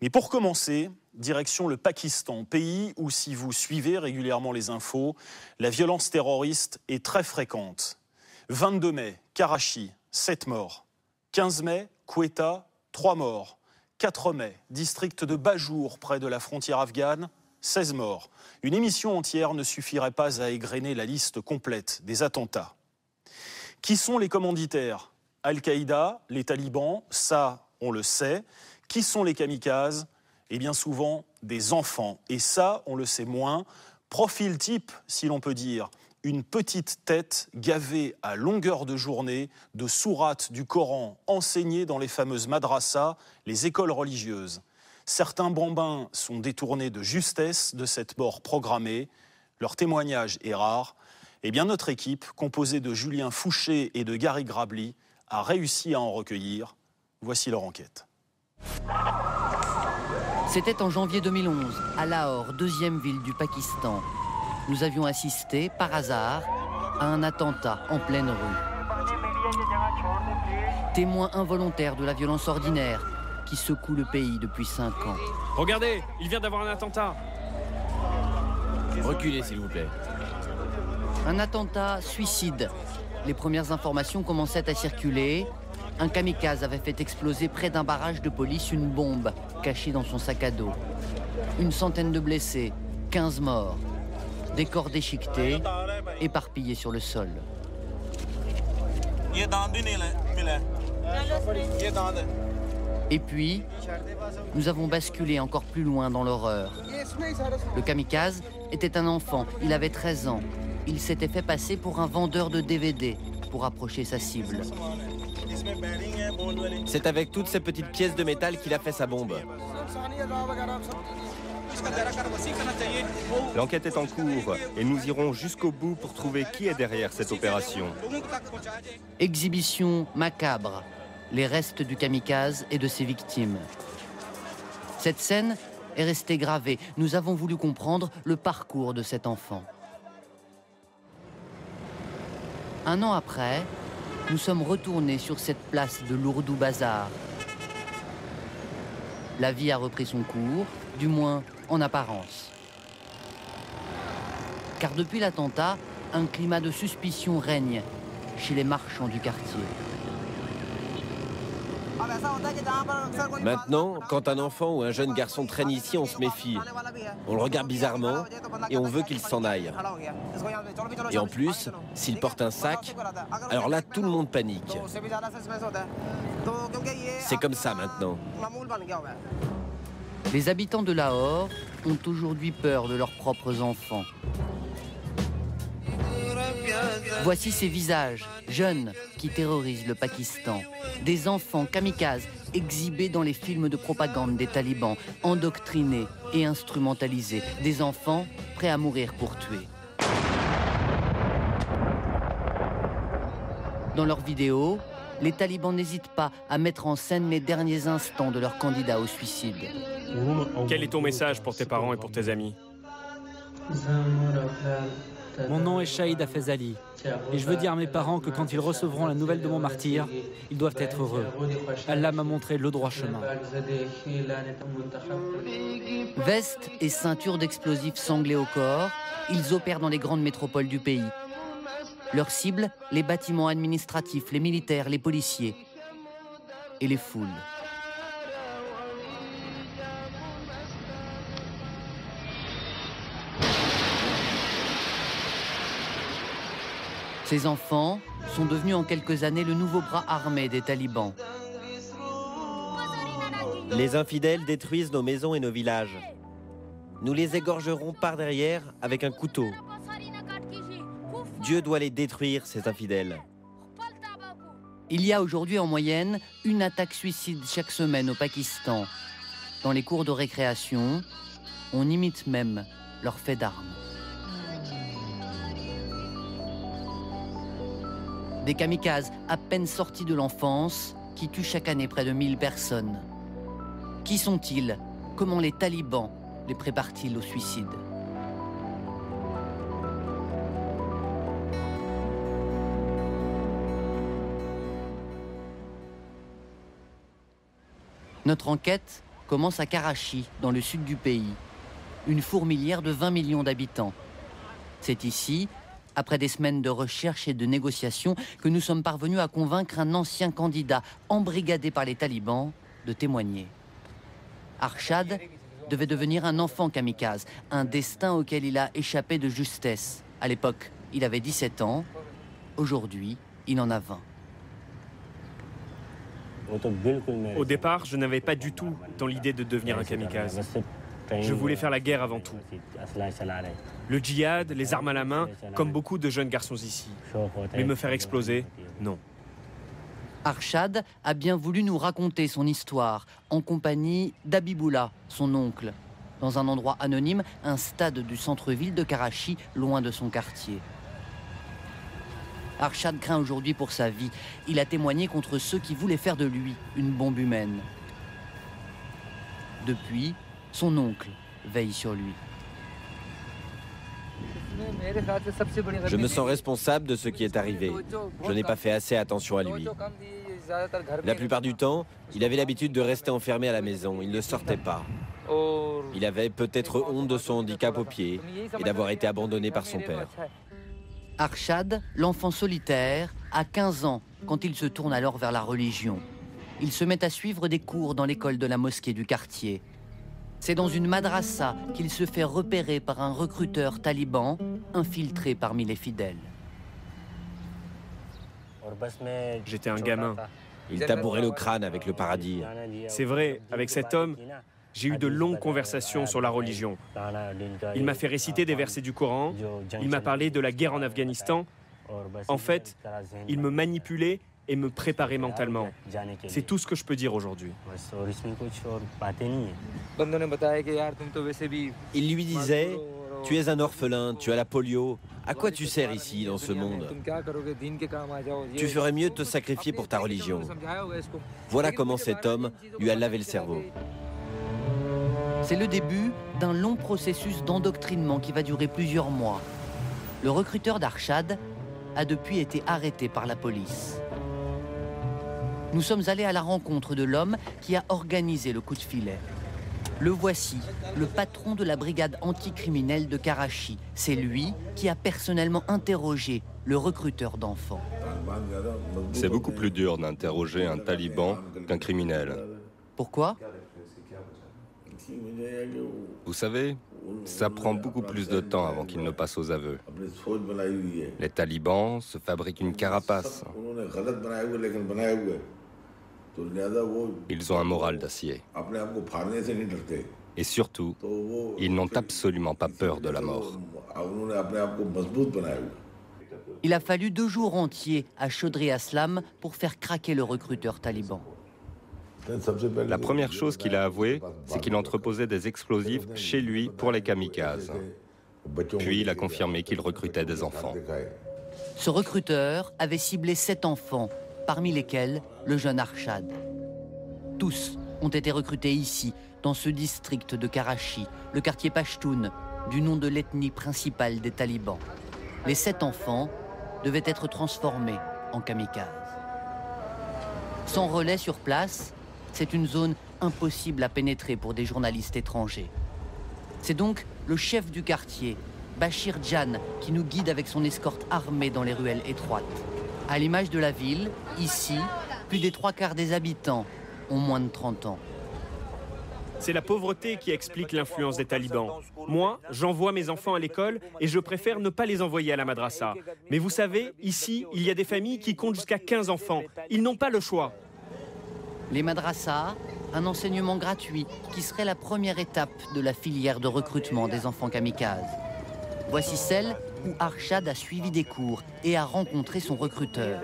Mais pour commencer, direction le Pakistan, pays où, si vous suivez régulièrement les infos, la violence terroriste est très fréquente. 22 mai, Karachi, 7 morts. 15 mai, Quetta, 3 morts. 4 mai, district de Bajour, près de la frontière afghane, 16 morts. Une émission entière ne suffirait pas à égrener la liste complète des attentats. Qui sont les commanditaires? Al-Qaïda, les talibans, ça, on le sait. Qui sont les kamikazes? Et bien souvent, des enfants. Et ça, on le sait moins. Profil type, si l'on peut dire. Une petite tête gavée à longueur de journée de sourates du Coran enseignées dans les fameuses madrassas, les écoles religieuses. Certains bambins sont détournés de justesse de cette mort programmée. Leur témoignage est rare. Eh bien, notre équipe, composée de Julien Fouché et de Gary Grabli, a réussi à en recueillir. Voici leur enquête. C'était en janvier 2011, à Lahore, deuxième ville du Pakistan. Nous avions assisté, par hasard, à un attentat en pleine rue. Témoin involontaire de la violence ordinaire qui secoue le pays depuis 5 ans. Regardez, il vient d'avoir un attentat. Reculez, s'il vous plaît. Un attentat suicide. Les premières informations commençaient à circuler. Un kamikaze avait fait exploser près d'un barrage de police une bombe cachée dans son sac à dos. Une centaine de blessés, 15 morts. Des corps déchiquetés, éparpillés sur le sol. Et puis, nous avons basculé encore plus loin dans l'horreur. Le kamikaze était un enfant, il avait 13 ans. Il s'était fait passer pour un vendeur de DVD pour approcher sa cible. C'est avec toutes ces petites pièces de métal qu'il a fait sa bombe. L'enquête est en cours et nous irons jusqu'au bout pour trouver qui est derrière cette opération. Exhibition macabre, les restes du kamikaze et de ses victimes. Cette scène est restée gravée. Nous avons voulu comprendre le parcours de cet enfant. Un an après, nous sommes retournés sur cette place de l'Ourdou Bazar. La vie a repris son cours, du moins en apparence. Car depuis l'attentat, un climat de suspicion règne chez les marchands du quartier. Maintenant, quand un enfant ou un jeune garçon traîne ici, on se méfie. On le regarde bizarrement et on veut qu'il s'en aille. Et en plus, s'il porte un sac, alors là, tout le monde panique. C'est comme ça maintenant. Les habitants de Lahore ont aujourd'hui peur de leurs propres enfants. Voici ces visages jeunes qui terrorisent le Pakistan. Des enfants kamikazes exhibés dans les films de propagande des talibans, endoctrinés et instrumentalisés. Des enfants prêts à mourir pour tuer. Dans leurs vidéos, les talibans n'hésitent pas à mettre en scène les derniers instants de leur candidat au suicide. Quel est ton message pour tes parents et pour tes amis? Mon nom est Shahid Hafez Ali et je veux dire à mes parents que quand ils recevront la nouvelle de mon martyre, ils doivent être heureux. Allah m'a montré le droit chemin. Veste et ceinture d'explosifs sanglés au corps, ils opèrent dans les grandes métropoles du pays. Leur cible, les bâtiments administratifs, les militaires, les policiers et les foules. Ces enfants sont devenus en quelques années le nouveau bras armé des talibans. Les infidèles détruisent nos maisons et nos villages. Nous les égorgerons par derrière avec un couteau. Dieu doit les détruire, ces infidèles. Il y a aujourd'hui en moyenne une attaque suicide chaque semaine au Pakistan. Dans les cours de récréation, on imite même leurs faits d'armes. Des kamikazes à peine sortis de l'enfance qui tuent chaque année près de 1000 personnes. Qui sont-ils? Comment les talibans les préparent-ils au suicide? Notre enquête commence à Karachi, dans le sud du pays, une fourmilière de 20 millions d'habitants. C'est ici, après des semaines de recherche et de négociations, que nous sommes parvenus à convaincre un ancien candidat, embrigadé par les talibans, de témoigner. Arshad devait devenir un enfant kamikaze, un destin auquel il a échappé de justesse. À l'époque, il avait 17 ans. Aujourd'hui, il en a 20. Au départ, je n'avais pas du tout dans l'idée de devenir un kamikaze. Je voulais faire la guerre avant tout. Le djihad, les armes à la main, comme beaucoup de jeunes garçons ici. Mais me faire exploser, non. Arshad a bien voulu nous raconter son histoire en compagnie d'Abiboula, son oncle, dans un endroit anonyme, un stade du centre-ville de Karachi, loin de son quartier. Arshad craint aujourd'hui pour sa vie. Il a témoigné contre ceux qui voulaient faire de lui une bombe humaine. Depuis, son oncle veille sur lui. Je me sens responsable de ce qui est arrivé. Je n'ai pas fait assez attention à lui. La plupart du temps, il avait l'habitude de rester enfermé à la maison. Il ne sortait pas. Il avait peut-être honte de son handicap au pied et d'avoir été abandonné par son père. Arshad, l'enfant solitaire, a 15 ans quand il se tourne alors vers la religion. Il se met à suivre des cours dans l'école de la mosquée du quartier. C'est dans une madrasa qu'il se fait repérer par un recruteur taliban infiltré parmi les fidèles. J'étais un gamin. Il t'a bourré le crâne avec le paradis. C'est vrai, avec cet homme, j'ai eu de longues conversations sur la religion. Il m'a fait réciter des versets du Coran, il m'a parlé de la guerre en Afghanistan. En fait, il me manipulait et me préparait mentalement. C'est tout ce que je peux dire aujourd'hui. Il lui disait, tu es un orphelin, tu as la polio. À quoi tu sers ici, dans ce monde? Tu ferais mieux de te sacrifier pour ta religion. Voilà comment cet homme lui a lavé le cerveau. C'est le début d'un long processus d'endoctrinement qui va durer plusieurs mois. Le recruteur d'Arshad a depuis été arrêté par la police. Nous sommes allés à la rencontre de l'homme qui a organisé le coup de filet. Le voici, le patron de la brigade anticriminelle de Karachi. C'est lui qui a personnellement interrogé le recruteur d'enfants. C'est beaucoup plus dur d'interroger un taliban qu'un criminel. Pourquoi ? Vous savez, ça prend beaucoup plus de temps avant qu'il ne passe aux aveux. Les talibans se fabriquent une carapace. Ils ont un moral d'acier. Et surtout, ils n'ont absolument pas peur de la mort. Il a fallu 2 jours entiers à Chaudhry Aslam pour faire craquer le recruteur taliban. La première chose qu'il a avoué, c'est qu'il entreposait des explosifs chez lui pour les kamikazes. Puis il a confirmé qu'il recrutait des enfants. Ce recruteur avait ciblé 7 enfants, parmi lesquels le jeune Arshad. Tous ont été recrutés ici, dans ce district de Karachi, le quartier Pashtun, du nom de l'ethnie principale des talibans. Les 7 enfants devaient être transformés en kamikazes. Sans relais sur place, c'est une zone impossible à pénétrer pour des journalistes étrangers. C'est donc le chef du quartier, Bachir Jan, qui nous guide avec son escorte armée dans les ruelles étroites. À l'image de la ville, ici, plus des 3/4 des habitants ont moins de 30 ans. C'est la pauvreté qui explique l'influence des talibans. Moi, j'envoie mes enfants à l'école et je préfère ne pas les envoyer à la madrasa. Mais vous savez, ici, il y a des familles qui comptent jusqu'à 15 enfants. Ils n'ont pas le choix. Les madrasas, un enseignement gratuit qui serait la première étape de la filière de recrutement des enfants kamikazes. Voici celle où Arshad a suivi des cours et a rencontré son recruteur.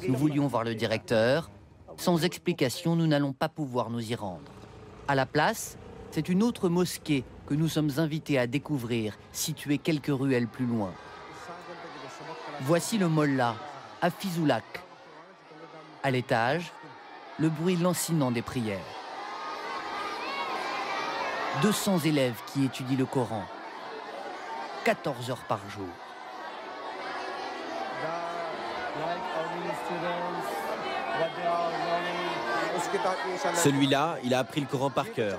Nous voulions voir le directeur. Sans explication, nous n'allons pas pouvoir nous y rendre. À la place, c'est une autre mosquée que nous sommes invités à découvrir, située quelques ruelles plus loin. Voici le mollah, à Fizoulak. À l'étage, le bruit lancinant des prières. 200 élèves qui étudient le Coran. 14 heures par jour. Celui-là, il a appris le Coran par cœur.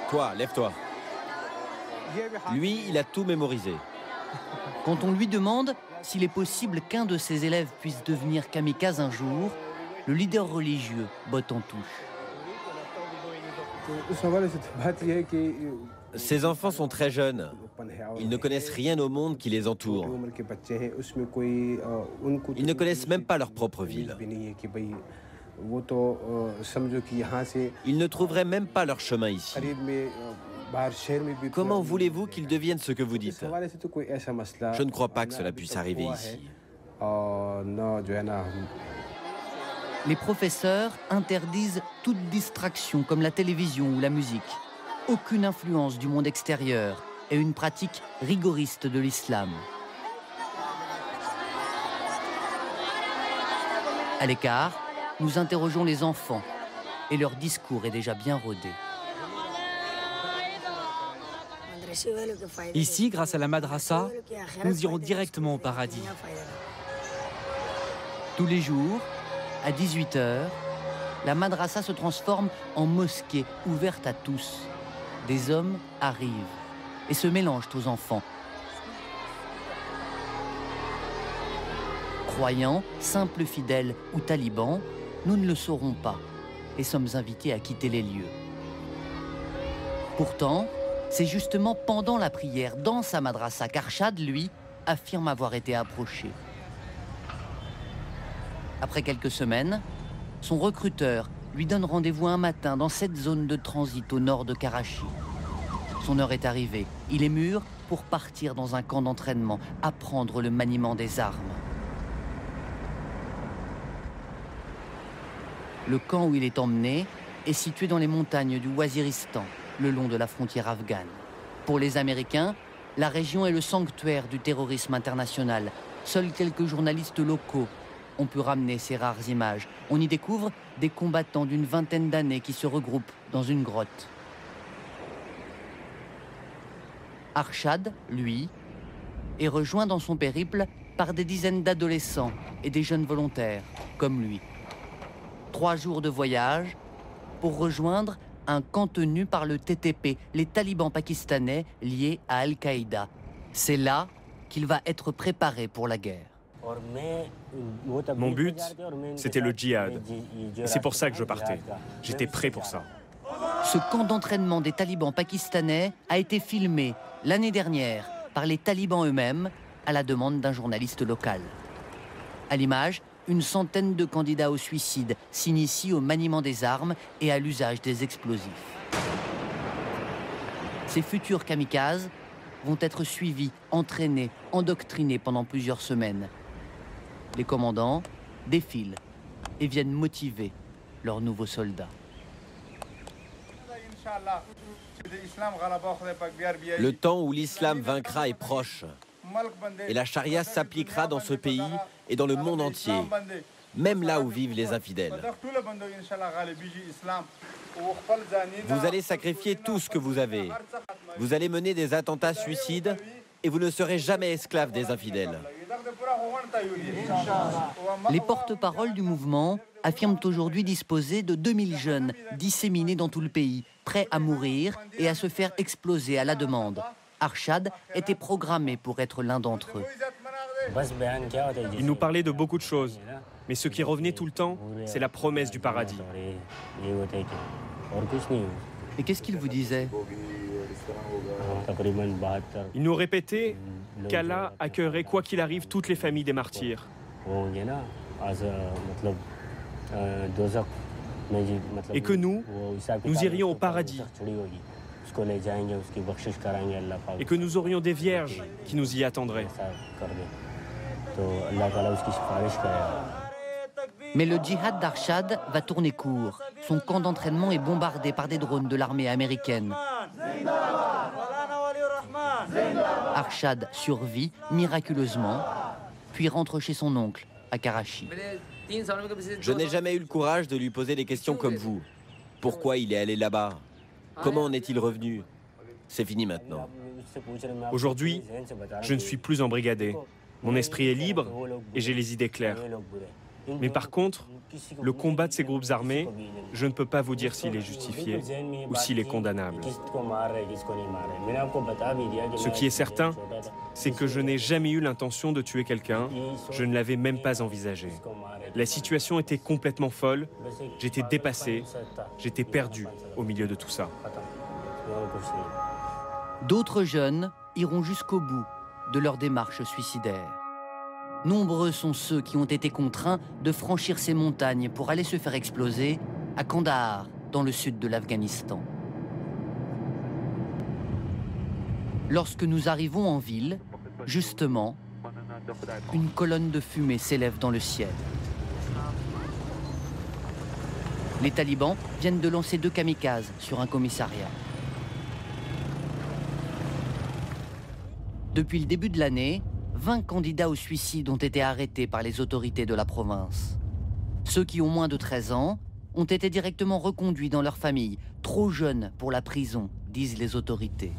Toi, lève-toi. Lui, il a tout mémorisé. Quand on lui demande s'il est possible qu'un de ses élèves puisse devenir kamikaze un jour, le leader religieux botte en touche. Ces enfants sont très jeunes. Ils ne connaissent rien au monde qui les entoure. Ils ne connaissent même pas leur propre ville. Ils ne trouveraient même pas leur chemin ici. Comment voulez-vous qu'ils deviennent ce que vous dites? Je ne crois pas que cela puisse arriver ici. Les professeurs interdisent toute distraction comme la télévision ou la musique. Aucune influence du monde extérieur et une pratique rigoriste de l'islam. À l'écart, nous interrogeons les enfants et leur discours est déjà bien rodé. Ici, grâce à la madrasa, nous irons directement au paradis. Tous les jours, à 18 h, la madrasa se transforme en mosquée ouverte à tous. Des hommes arrivent et se mélangent aux enfants. Croyants, simples fidèles ou talibans, nous ne le saurons pas et sommes invités à quitter les lieux. Pourtant, c'est justement pendant la prière dans sa madrasa qu'Arshad, lui, affirme avoir été approché. Après quelques semaines, son recruteur lui donne rendez-vous un matin dans cette zone de transit au nord de Karachi. Son heure est arrivée. Il est mûr pour partir dans un camp d'entraînement, apprendre le maniement des armes. Le camp où il est emmené est situé dans les montagnes du Waziristan, le long de la frontière afghane. Pour les Américains, la région est le sanctuaire du terrorisme international. Seuls quelques journalistes locaux ont pu ramener ces rares images. On y découvre des combattants d'une vingtaine d'années qui se regroupent dans une grotte. Arshad, lui, est rejoint dans son périple par des dizaines d'adolescents et des jeunes volontaires, comme lui. 3 jours de voyage pour rejoindre un camp tenu par le TTP, les talibans pakistanais liés à Al-Qaïda. C'est là qu'il va être préparé pour la guerre. Mon but, c'était le djihad. Et c'est pour ça que je partais. J'étais prêt pour ça. Ce camp d'entraînement des talibans pakistanais a été filmé l'année dernière par les talibans eux-mêmes à la demande d'un journaliste local. À l'image, une centaine de candidats au suicide s'initient au maniement des armes et à l'usage des explosifs. Ces futurs kamikazes vont être suivis, entraînés, endoctrinés pendant plusieurs semaines. Les commandants défilent et viennent motiver leurs nouveaux soldats. Le temps où l'islam vaincra est proche. Et la charia s'appliquera dans ce pays et dans le monde entier, même là où vivent les infidèles. Vous allez sacrifier tout ce que vous avez. Vous allez mener des attentats suicides et vous ne serez jamais esclaves des infidèles. Les porte-paroles du mouvement affirment aujourd'hui disposer de 2000 jeunes disséminés dans tout le pays, prêts à mourir et à se faire exploser à la demande. Arshad était programmé pour être l'un d'entre eux. Il nous parlait de beaucoup de choses, mais ce qui revenait tout le temps, c'est la promesse du paradis. Et qu'est-ce qu'il vous disait? Il nous répétait qu'Allah accueillerait quoi qu'il arrive toutes les familles des martyrs. Et que nous irions au paradis. Et que nous aurions des vierges qui nous y attendraient. Mais le djihad d'Arshad va tourner court. Son camp d'entraînement est bombardé par des drones de l'armée américaine. Arshad survit miraculeusement, puis rentre chez son oncle à Karachi. Je n'ai jamais eu le courage de lui poser des questions comme vous. Pourquoi il est allé là-bas? Comment en est-il revenu? C'est fini maintenant. Aujourd'hui, je ne suis plus embrigadé. Mon esprit est libre et j'ai les idées claires. Mais par contre, le combat de ces groupes armés, je ne peux pas vous dire s'il est justifié ou s'il est condamnable. Ce qui est certain, c'est que je n'ai jamais eu l'intention de tuer quelqu'un, je ne l'avais même pas envisagé. La situation était complètement folle, j'étais dépassé, j'étais perdu au milieu de tout ça. D'autres jeunes iront jusqu'au bout de leur démarche suicidaire. Nombreux sont ceux qui ont été contraints de franchir ces montagnes pour aller se faire exploser à Kandahar, dans le sud de l'Afghanistan. Lorsque nous arrivons en ville, justement, une colonne de fumée s'élève dans le ciel. Les talibans viennent de lancer 2 kamikazes sur un commissariat. Depuis le début de l'année, 20 candidats au suicide ont été arrêtés par les autorités de la province. Ceux qui ont moins de 13 ans ont été directement reconduits dans leur famille, trop jeunes pour la prison, disent les autorités.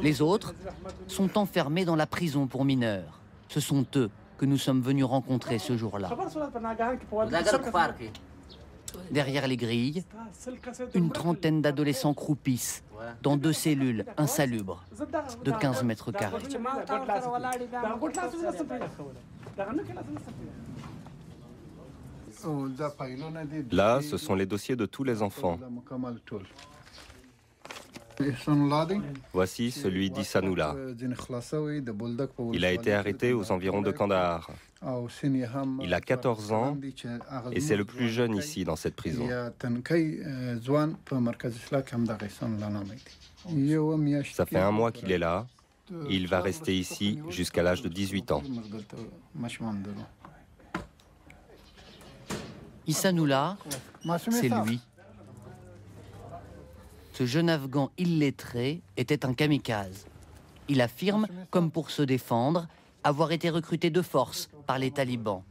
Les autres sont enfermés dans la prison pour mineurs. Ce sont eux que nous sommes venus rencontrer ce jour-là. Derrière les grilles, une trentaine d'adolescents croupissent dans 2 cellules insalubres de 15 mètres carrés. Là, ce sont les dossiers de tous les enfants. Voici celui d'Ihsanullah. Il a été arrêté aux environs de Kandahar. Il a 14 ans et c'est le plus jeune ici dans cette prison. Ça fait 1 mois qu'il est là et il va rester ici jusqu'à l'âge de 18 ans. Ihsanullah, c'est lui. Ce jeune Afghan illettré était un kamikaze. Il affirme, comme pour se défendre, avoir été recruté de force par les talibans.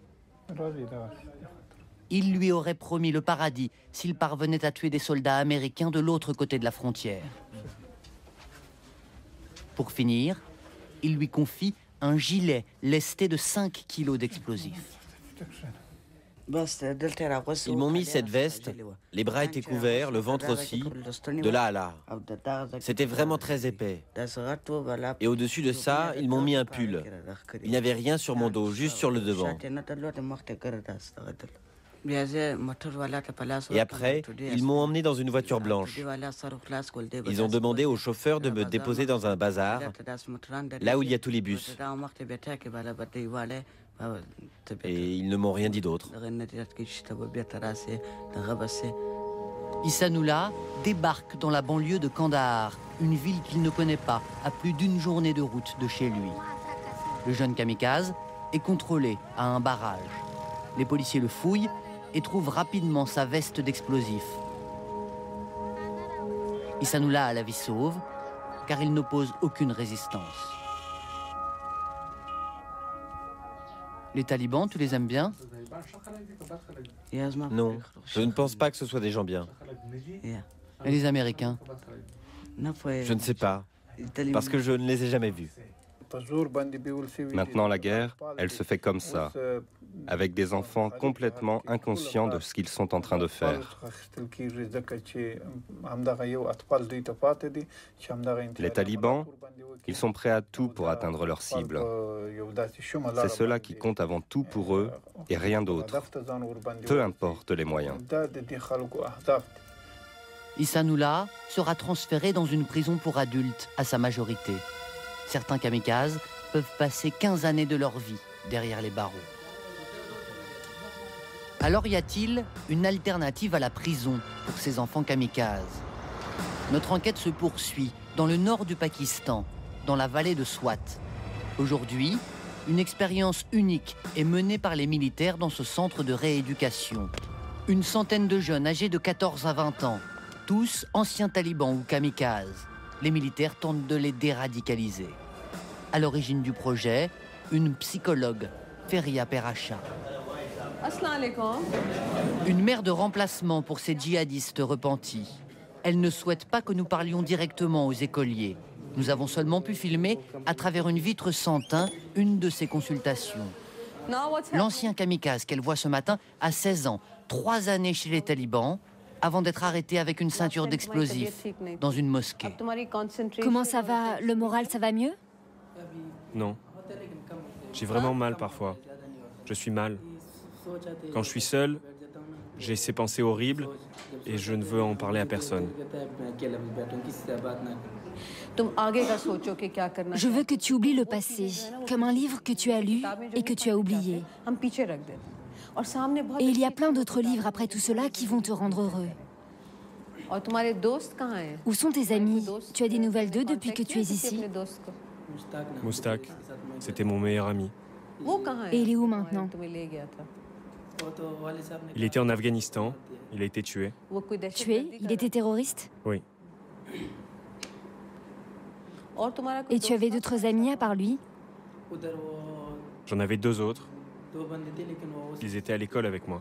Il lui aurait promis le paradis s'il parvenait à tuer des soldats américains de l'autre côté de la frontière. Pour finir, il lui confie un gilet lesté de 5 kilos d'explosifs. Ils m'ont mis cette veste, les bras étaient couverts, le ventre aussi, de là à là. C'était vraiment très épais. Et au-dessus de ça, ils m'ont mis un pull. Il n'y avait rien sur mon dos, juste sur le devant. Et après, ils m'ont emmené dans une voiture blanche. Ils ont demandé au chauffeur de me déposer dans un bazar, là où il y a tous les bus. Et ils ne m'ont rien dit d'autre. Ihsanullah débarque dans la banlieue de Kandahar, une ville qu'il ne connaît pas, à plus d'1 journée de route de chez lui. Le jeune kamikaze est contrôlé à un barrage. Les policiers le fouillent et trouvent rapidement sa veste d'explosifs. Ihsanullah a la vie sauve, car il n'oppose aucune résistance. Les talibans, tu les aimes bien? Non, je ne pense pas que ce soit des gens bien. Et les Américains? Je ne sais pas, parce que je ne les ai jamais vus. Maintenant, la guerre, elle se fait comme ça, avec des enfants complètement inconscients de ce qu'ils sont en train de faire. Les talibans, ils sont prêts à tout pour atteindre leur cible. C'est cela qui compte avant tout pour eux et rien d'autre, peu importe les moyens. Ihsanullah sera transféré dans une prison pour adultes à sa majorité. Certains kamikazes peuvent passer 15 années de leur vie derrière les barreaux. Alors y a-t-il une alternative à la prison pour ces enfants kamikazes? Notre enquête se poursuit dans le nord du Pakistan, dans la vallée de Swat. Aujourd'hui, une expérience unique est menée par les militaires dans ce centre de rééducation. Une centaine de jeunes âgés de 14 à 20 ans, tous anciens talibans ou kamikazes. Les militaires tentent de les déradicaliser. À l'origine du projet, une psychologue, Feria Peracha. Une mère de remplacement pour ces djihadistes repentis. Elle ne souhaite pas que nous parlions directement aux écoliers. Nous avons seulement pu filmer, à travers une vitre sans teint, une de ses consultations. L'ancien kamikaze qu'elle voit ce matin a 16 ans, 3 années chez les talibans, avant d'être arrêté avec une ceinture d'explosifs dans une mosquée. Comment ça va? Le moral, ça va mieux? Non. J'ai vraiment mal parfois. Je suis mal. Quand je suis seul, j'ai ces pensées horribles et je ne veux en parler à personne. Je veux que tu oublies le passé, comme un livre que tu as lu et que tu as oublié. Et il y a plein d'autres livres après tout cela qui vont te rendre heureux. Où sont tes amis? Tu as des nouvelles d'eux depuis que tu es ici? Moustak, c'était mon meilleur ami. Et il est où maintenant? Il était en Afghanistan, il a été tué. Tué? Il était terroriste? Oui. Et tu avais d'autres amis à part lui? J'en avais 2 autres. Ils étaient à l'école avec moi.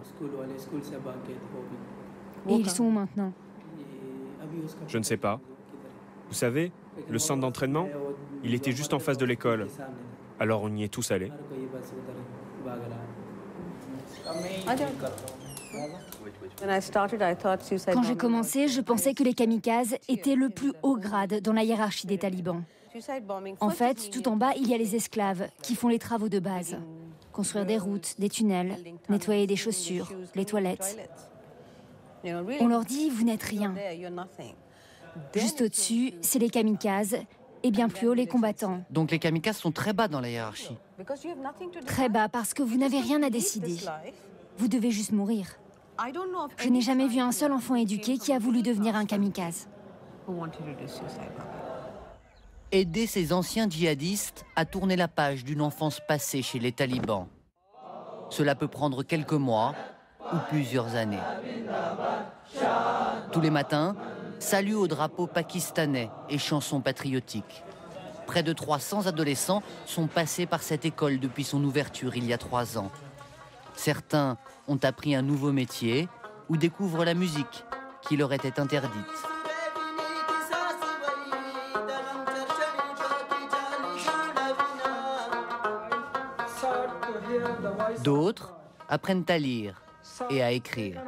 Et ils sont où maintenant? Je ne sais pas. Vous savez, le centre d'entraînement, il était juste en face de l'école. Alors on y est tous allés. Quand j'ai commencé, je pensais que les kamikazes étaient le plus haut grade dans la hiérarchie des talibans. En fait, tout en bas, il y a les esclaves qui font les travaux de base. Construire des routes, des tunnels, nettoyer des chaussures, les toilettes. On leur dit, vous n'êtes rien. Juste au-dessus, c'est les kamikazes, et bien plus haut, les combattants. Donc les kamikazes sont très bas dans la hiérarchie. Très bas, parce que vous n'avez rien à décider. Vous devez juste mourir. Je n'ai jamais vu un seul enfant éduqué qui a voulu devenir un kamikaze. Aider ces anciens djihadistes à tourner la page d'une enfance passée chez les talibans. Cela peut prendre quelques mois ou plusieurs années. Tous les matins, salut au drapeau pakistanais et chansons patriotiques. Près de 300 adolescents sont passés par cette école depuis son ouverture il y a 3 ans. Certains ont appris un nouveau métier ou découvrent la musique qui leur était interdite. D'autres apprennent à lire et à écrire.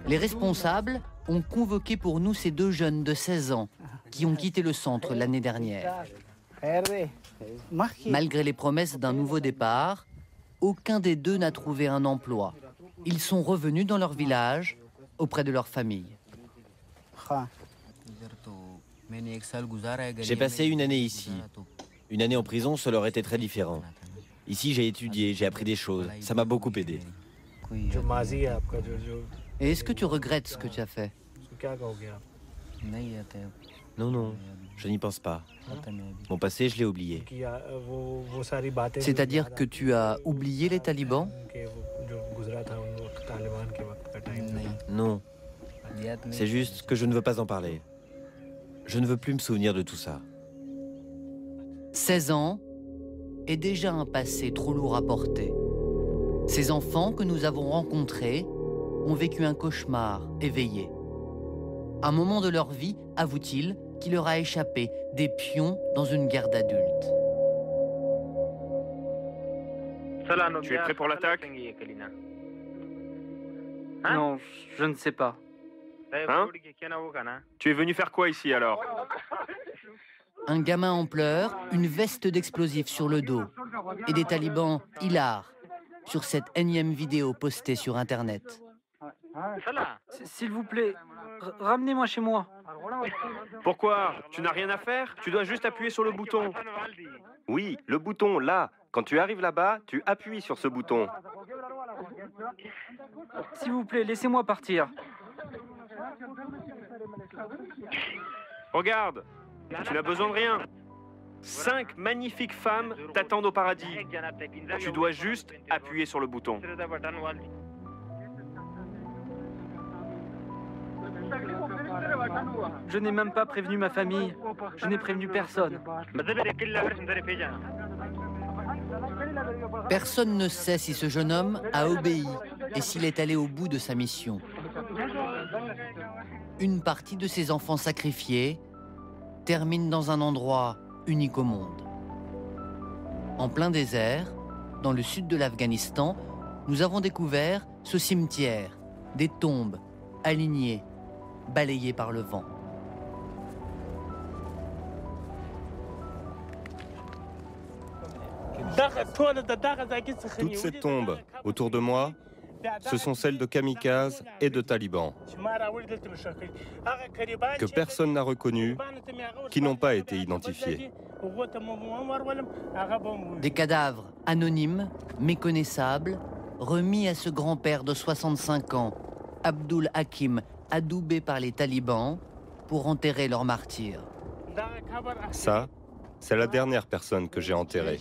Les responsables ont convoqué pour nous ces 2 jeunes de 16 ans qui ont quitté le centre l'année dernière. Malgré les promesses d'un nouveau départ, aucun des 2 n'a trouvé un emploi. Ils sont revenus dans leur village, auprès de leur famille. J'ai passé une année ici. Une année en prison, ça leur était très différent. Ici, j'ai étudié, j'ai appris des choses. Ça m'a beaucoup aidé. Et est-ce que tu regrettes ce que tu as fait? Non, non, je n'y pense pas. Mon passé, je l'ai oublié. C'est-à-dire que tu as oublié les talibans? Non. C'est juste que je ne veux pas en parler. Je ne veux plus me souvenir de tout ça. 16 ans est déjà un passé trop lourd à porter. Ces enfants que nous avons rencontrés ont vécu un cauchemar éveillé. Un moment de leur vie, avoue-t-il, qui leur a échappé, des pions dans une guerre d'adultes. Tu es prêt pour l'attaque? Non, je ne sais pas. Hein? Tu es venu faire quoi ici alors? Un gamin en pleurs, une veste d'explosifs sur le dos et des talibans hilars sur cette énième vidéo postée sur Internet. S'il vous plaît, ramenez-moi chez moi. Pourquoi? Tu n'as rien à faire? Tu dois juste appuyer sur le bouton. Oui, le bouton, là. Quand tu arrives là-bas, tu appuies sur ce bouton. S'il vous plaît, laissez-moi partir. Regarde, tu n'as besoin de rien. 5 magnifiques femmes t'attendent au paradis. Tu dois juste appuyer sur le bouton. Je n'ai même pas prévenu ma famille. Je n'ai prévenu personne. Personne ne sait si ce jeune homme a obéi et s'il est allé au bout de sa mission. Une partie de ces enfants sacrifiés termine dans un endroit unique au monde. En plein désert, dans le sud de l'Afghanistan, nous avons découvert ce cimetière, des tombes alignées, balayées par le vent. Toutes ces tombes autour de moi, ce sont celles de kamikazes et de talibans que personne n'a reconnus, qui n'ont pas été identifiés. Des cadavres anonymes, méconnaissables, remis à ce grand-père de 65 ans, Abdul Hakim, adoubé par les talibans pour enterrer leurs martyrs. Ça, c'est la dernière personne que j'ai enterrée.